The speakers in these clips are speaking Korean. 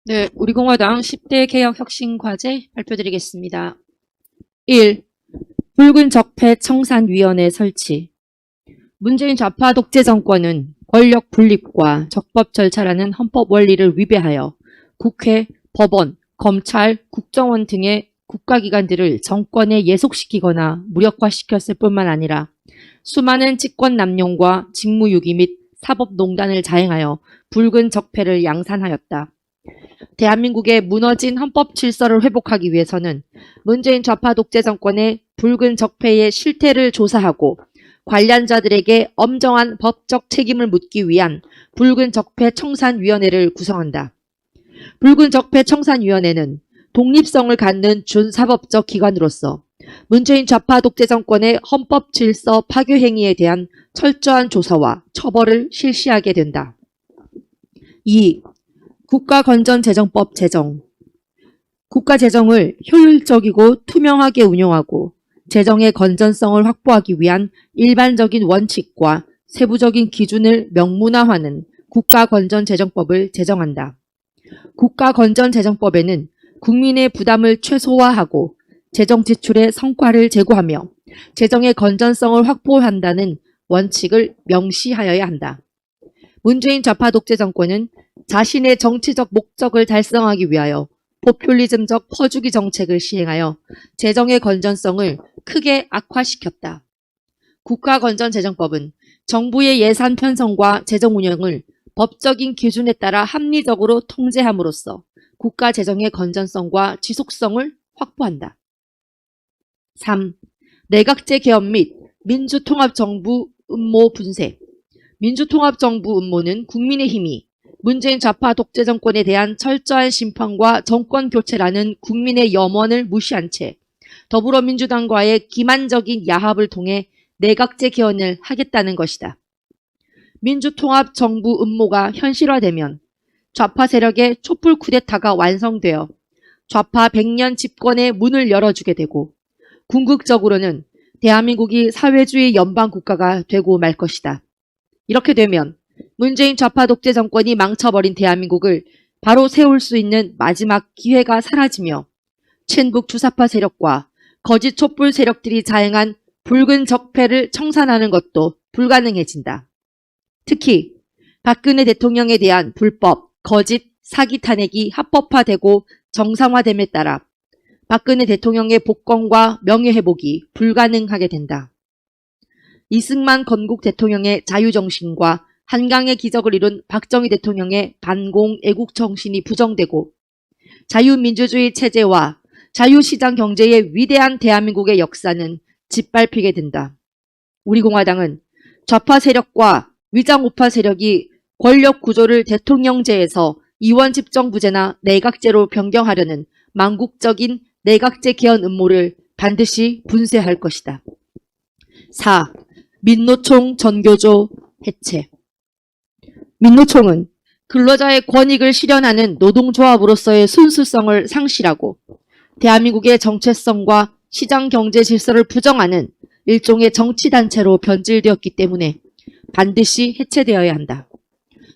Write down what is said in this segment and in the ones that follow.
네, 우리공화당 10대 개혁 혁신 과제 발표드리겠습니다. 1. 붉은 적폐 청산위원회 설치. 문재인 좌파 독재 정권은 권력 분립과 적법 절차라는 헌법 원리를 위배하여 국회, 법원, 검찰, 국정원 등의 국가기관들을 정권에 예속시키거나 무력화시켰을 뿐만 아니라 수많은 직권 남용과 직무유기 및 사법농단을 자행하여 붉은 적폐를 양산하였다. 대한민국의 무너진 헌법 질서를 회복하기 위해서는 문재인 좌파 독재 정권의 붉은 적폐의 실태를 조사하고 관련자들에게 엄정한 법적 책임을 묻기 위한 붉은 적폐 청산위원회를 구성한다. 붉은 적폐 청산위원회는 독립성을 갖는 준사법적 기관으로서 문재인 좌파 독재 정권의 헌법 질서 파괴 행위에 대한 철저한 조사와 처벌을 실시하게 된다. 2. 국가건전재정법 제정. 국가재정을 효율적이고 투명하게 운용하고 재정의 건전성을 확보하기 위한 일반적인 원칙과 세부적인 기준을 명문화하는 국가건전재정법을 제정한다. 국가건전재정법에는 국민의 부담을 최소화하고 재정 지출의 성과를 제고하며 재정의 건전성을 확보한다는 원칙을 명시하여야 한다. 문재인 좌파 독재 정권은 자신의 정치적 목적을 달성하기 위하여 포퓰리즘적 퍼주기 정책을 시행하여 재정의 건전성을 크게 악화시켰다. 국가건전재정법은 정부의 예산 편성과 재정 운영을 법적인 기준에 따라 합리적으로 통제함으로써 국가 재정의 건전성과 지속성을 확보한다. 3. 내각제 개헌 및 민주통합정부 음모 분쇄. 민주통합정부 음모는 국민의힘이 문재인 좌파 독재 정권에 대한 철저한 심판과 정권 교체라는 국민의 염원을 무시한 채 더불어민주당과의 기만적인 야합을 통해 내각제 개헌을 하겠다는 것이다. 민주통합 정부 음모가 현실화되면 좌파 세력의 촛불 쿠데타가 완성되어 좌파 100년 집권의 문을 열어주게 되고 궁극적으로는 대한민국이 사회주의 연방국가가 되고 말 것이다. 이렇게 되면 문재인 좌파 독재 정권이 망쳐버린 대한민국을 바로 세울 수 있는 마지막 기회가 사라지며 친북 주사파 세력과 거짓 촛불 세력들이 자행한 붉은 적폐를 청산하는 것도 불가능해진다. 특히 박근혜 대통령에 대한 불법, 거짓, 사기 탄핵이 합법화되고 정상화됨에 따라 박근혜 대통령의 복권과 명예회복이 불가능하게 된다. 이승만 건국 대통령의 자유정신과 한강의 기적을 이룬 박정희 대통령의 반공 애국정신이 부정되고 자유민주주의 체제와 자유시장 경제의 위대한 대한민국의 역사는 짓밟히게 된다. 우리 공화당은 좌파 세력과 위장우파 세력이 권력 구조를 대통령제에서 이원집정부제나 내각제로 변경하려는 망국적인 내각제 개헌 음모를 반드시 분쇄할 것이다. 4. 민노총 전교조 해체. 민노총은 근로자의 권익을 실현하는 노동조합으로서의 순수성을 상실하고 대한민국의 정체성과 시장 경제 질서를 부정하는 일종의 정치단체로 변질되었기 때문에 반드시 해체되어야 한다.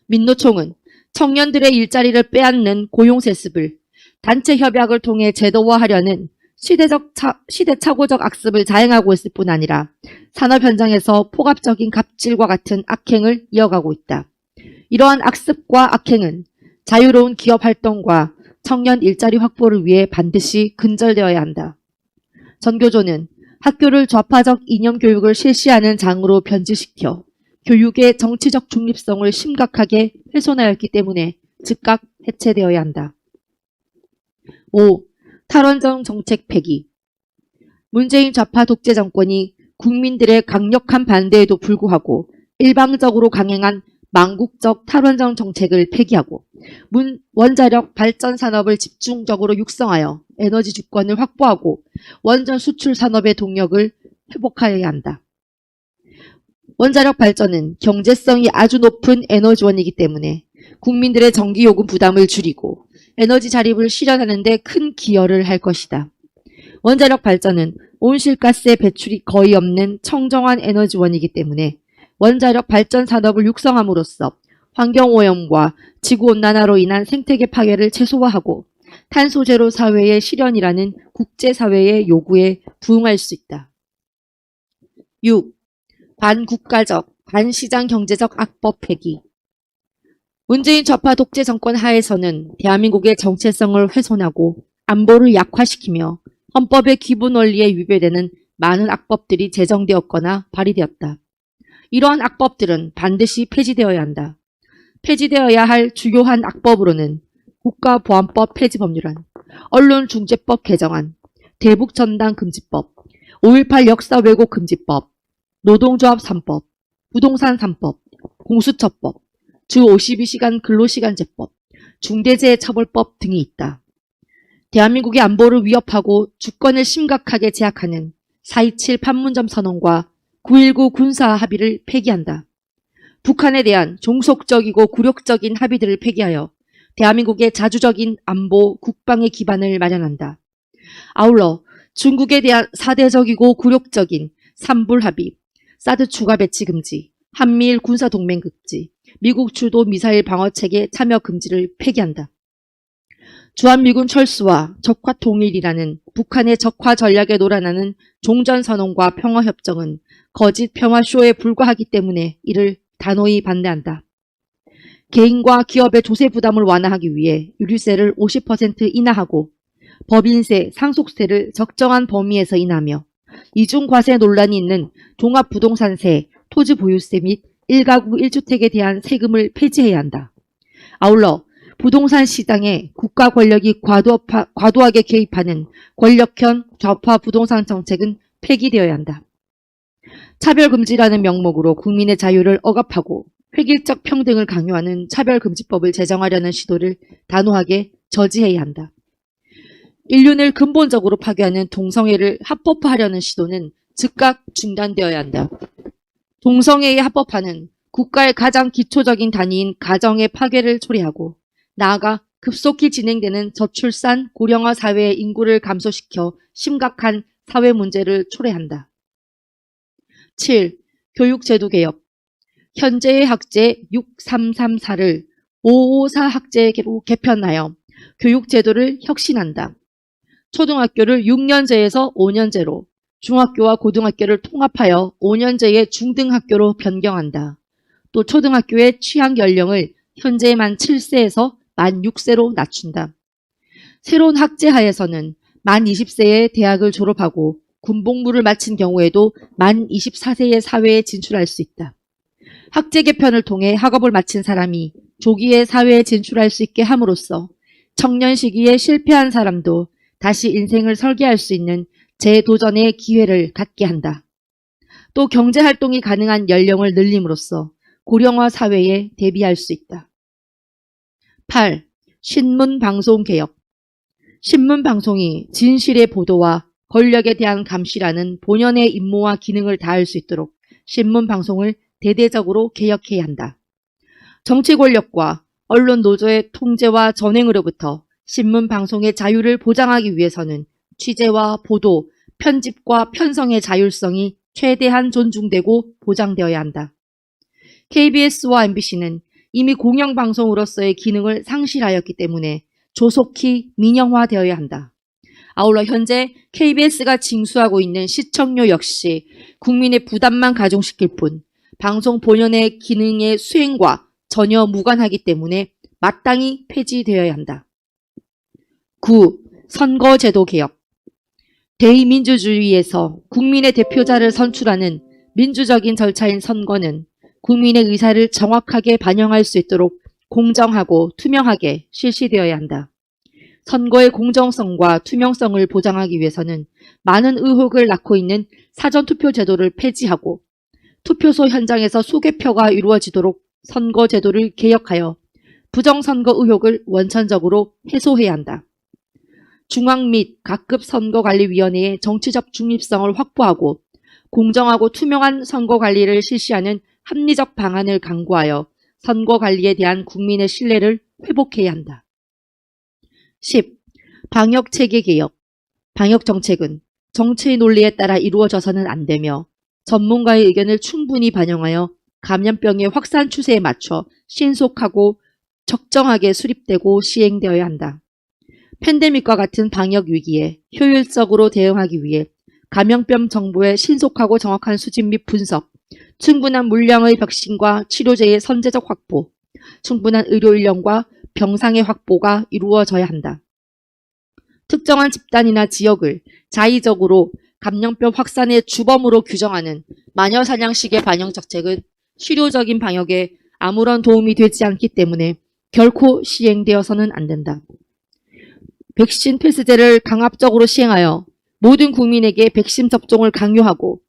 민노총은 청년들의 일자리를 빼앗는 고용세습을 단체 협약을 통해 제도화하려는 시대착오적 악습을 자행하고 있을 뿐 아니라 산업 현장에서 폭압적인 갑질과 같은 악행을 이어가고 있다. 이러한 악습과 악행은 자유로운 기업 활동과 청년 일자리 확보를 위해 반드시 근절되어야 한다. 전교조는 학교를 좌파적 이념 교육을 실시하는 장으로 변질시켜 교육의 정치적 중립성을 심각하게 훼손하였기 때문에 즉각 해체되어야 한다. 5. 탈원전 정책 폐기. 문재인 좌파 독재 정권이 국민들의 강력한 반대에도 불구하고 일방적으로 강행한 망국적 탈원전 정책을 폐기하고 원자력 발전 산업을 집중적으로 육성하여 에너지 주권을 확보하고 원전 수출 산업의 동력을 회복하여야 한다. 원자력 발전은 경제성이 아주 높은 에너지원이기 때문에 국민들의 전기요금 부담을 줄이고 에너지 자립을 실현하는 데 큰 기여를 할 것이다. 원자력 발전은 온실가스의 배출이 거의 없는 청정한 에너지원이기 때문에 원자력 발전 산업을 육성함으로써 환경오염과 지구온난화로 인한 생태계 파괴를 최소화하고 탄소 제로 사회의 실현이라는 국제사회의 요구에 부응할 수 있다. 6. 반국가적, 반시장 경제적 악법 폐기. 문재인 좌파 독재 정권 하에서는 대한민국의 정체성을 훼손하고 안보를 약화시키며 헌법의 기본 원리에 위배되는 많은 악법들이 제정되었거나 발의되었다. 이러한 악법들은 반드시 폐지되어야 한다. 폐지되어야 할 주요한 악법으로는 국가보안법 폐지법률안, 언론중재법 개정안, 대북전당금지법, 5.18 역사 왜곡 금지법, 노동조합 3법, 부동산 3법, 공수처법, 주 52시간 근로시간제법, 중대재해처벌법 등이 있다. 대한민국의 안보를 위협하고 주권을 심각하게 제약하는 4.27 판문점 선언과 9.19 군사 합의를 폐기한다. 북한에 대한 종속적이고 굴욕적인 합의들을 폐기하여 대한민국의 자주적인 안보, 국방의 기반을 마련한다. 아울러 중국에 대한 사대적이고 굴욕적인 삼불합의, 사드 추가 배치 금지, 한미일 군사동맹 금지, 미국 주도 미사일 방어체계 참여 금지를 폐기한다. 주한미군 철수와 적화 통일이라는 북한의 적화 전략에 놀아나는 종전선언과 평화협정은 거짓 평화쇼에 불과하기 때문에 이를 단호히 반대한다. 개인과 기업의 조세 부담을 완화하기 위해 유류세를 50% 인하하고 법인세, 상속세를 적정한 범위에서 인하하며 이중과세 논란이 있는 종합부동산세, 토지보유세 및 1가구 1주택에 대한 세금을 폐지해야 한다. 아울러 부동산 시장에 국가 권력이 과도하게 개입하는 권력형 좌파 부동산 정책은 폐기되어야 한다. 차별금지라는 명목으로 국민의 자유를 억압하고 획일적 평등을 강요하는 차별금지법을 제정하려는 시도를 단호하게 저지해야 한다. 인륜을 근본적으로 파괴하는 동성애를 합법화하려는 시도는 즉각 중단되어야 한다. 동성애의 합법화는 국가의 가장 기초적인 단위인 가정의 파괴를 초래하고 나아가 급속히 진행되는 저출산 고령화 사회의 인구를 감소시켜 심각한 사회 문제를 초래한다. 7. 교육제도 개혁. 현재의 학제 6334를 554 학제로 개편하여 교육제도를 혁신한다. 초등학교를 6년제에서 5년제로, 중학교와 고등학교를 통합하여 5년제의 중등학교로 변경한다. 또 초등학교의 취학 연령을 현재 만 7세에서 만 6세로 낮춘다. 새로운 학제하에서는 만 20세에 대학을 졸업하고 군복무를 마친 경우에도 만 24세의 사회에 진출할 수 있다. 학제 개편을 통해 학업을 마친 사람이 조기에 사회에 진출할 수 있게 함으로써 청년 시기에 실패한 사람도 다시 인생을 설계할 수 있는 재도전의 기회를 갖게 한다. 또 경제활동이 가능한 연령을 늘림으로써 고령화 사회에 대비할 수 있다. 8. 신문방송 개혁. 신문방송이 진실의 보도와 권력에 대한 감시라는 본연의 임무와 기능을 다할 수 있도록 신문방송을 대대적으로 개혁해야 한다. 정치 권력과 언론 노조의 통제와 전횡으로부터 신문방송의 자유를 보장하기 위해서는 취재와 보도, 편집과 편성의 자율성이 최대한 존중되고 보장되어야 한다. KBS와 MBC는 이미 공영방송으로서의 기능을 상실하였기 때문에 조속히 민영화되어야 한다. 아울러 현재 KBS가 징수하고 있는 시청료 역시 국민의 부담만 가중시킬 뿐 방송 본연의 기능의 수행과 전혀 무관하기 때문에 마땅히 폐지되어야 한다. 9. 선거제도 개혁. 대의민주주의에서 국민의 대표자를 선출하는 민주적인 절차인 선거는 국민의 의사를 정확하게 반영할 수 있도록 공정하고 투명하게 실시되어야 한다. 선거의 공정성과 투명성을 보장하기 위해서는 많은 의혹을 낳고 있는 사전투표 제도를 폐지하고 투표소 현장에서 수개표가 이루어지도록 선거제도를 개혁하여 부정선거 의혹을 원천적으로 해소해야 한다. 중앙 및 각급 선거관리위원회의 정치적 중립성을 확보하고 공정하고 투명한 선거관리를 실시하는 합리적 방안을 강구하여 선거관리에 대한 국민의 신뢰를 회복해야 한다. 10. 방역체계 개혁. 방역정책은 정치의 논리에 따라 이루어져서는 안 되며 전문가의 의견을 충분히 반영하여 감염병의 확산 추세에 맞춰 신속하고 적정하게 수립되고 시행되어야 한다. 팬데믹과 같은 방역 위기에 효율적으로 대응하기 위해 감염병 정보의 신속하고 정확한 수집 및 분석, 충분한 물량의 백신과 치료제의 선제적 확보, 충분한 의료 인력과 병상의 확보가 이루어져야 한다. 특정한 집단이나 지역을 자의적으로 감염병 확산의 주범으로 규정하는 마녀사냥식의 방역 정책은 실효적인 방역에 아무런 도움이 되지 않기 때문에 결코 시행되어서는 안 된다. 백신 패스제를 강압적으로 시행하여 모든 국민에게 백신 접종을 강요하고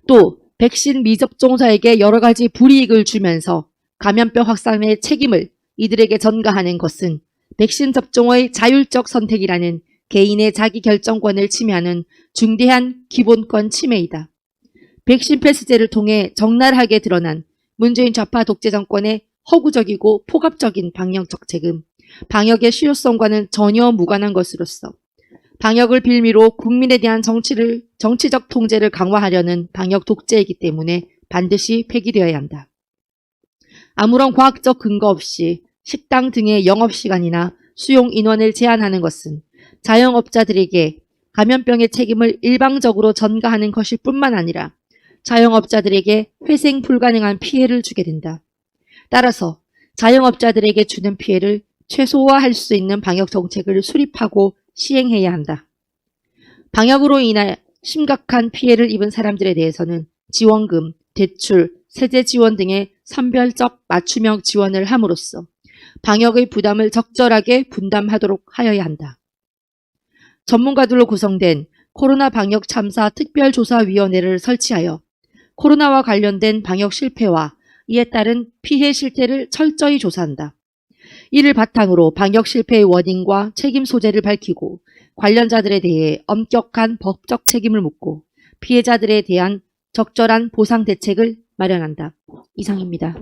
또 백신 미접종자에게 여러 가지 불이익을 주면서 감염병 확산의 책임을 이들에게 전가하는 것은 백신 접종의 자율적 선택이라는 개인의 자기 결정권을 침해하는 중대한 기본권 침해이다. 백신 패스제를 통해 적나라하게 드러난 문재인 좌파 독재 정권의 허구적이고 폭압적인 방역 정책은 방역의 실효성과는 전혀 무관한 것으로서 방역을 빌미로 국민에 대한 정치적 통제를 강화하려는 방역 독재이기 때문에 반드시 폐기되어야 한다. 아무런 과학적 근거 없이 식당 등의 영업시간이나 수용 인원을 제한하는 것은 자영업자들에게 감염병의 책임을 일방적으로 전가하는 것일 뿐만 아니라 자영업자들에게 회생 불가능한 피해를 주게 된다. 따라서 자영업자들에게 주는 피해를 최소화할 수 있는 방역 정책을 수립하고 시행해야 한다. 방역으로 인해 심각한 피해를 입은 사람들에 대해서는 지원금, 대출, 세제 지원 등의 선별적 맞춤형 지원을 함으로써 방역의 부담을 적절하게 분담하도록 하여야 한다. 전문가들로 구성된 코로나 방역 참사 특별조사위원회를 설치하여 코로나와 관련된 방역 실패와 이에 따른 피해 실태를 철저히 조사한다. 이를 바탕으로 방역 실패의 원인과 책임 소재를 밝히고 관련자들에 대해 엄격한 법적 책임을 묻고 피해자들에 대한 적절한 보상 대책을 마련한다. 이상입니다.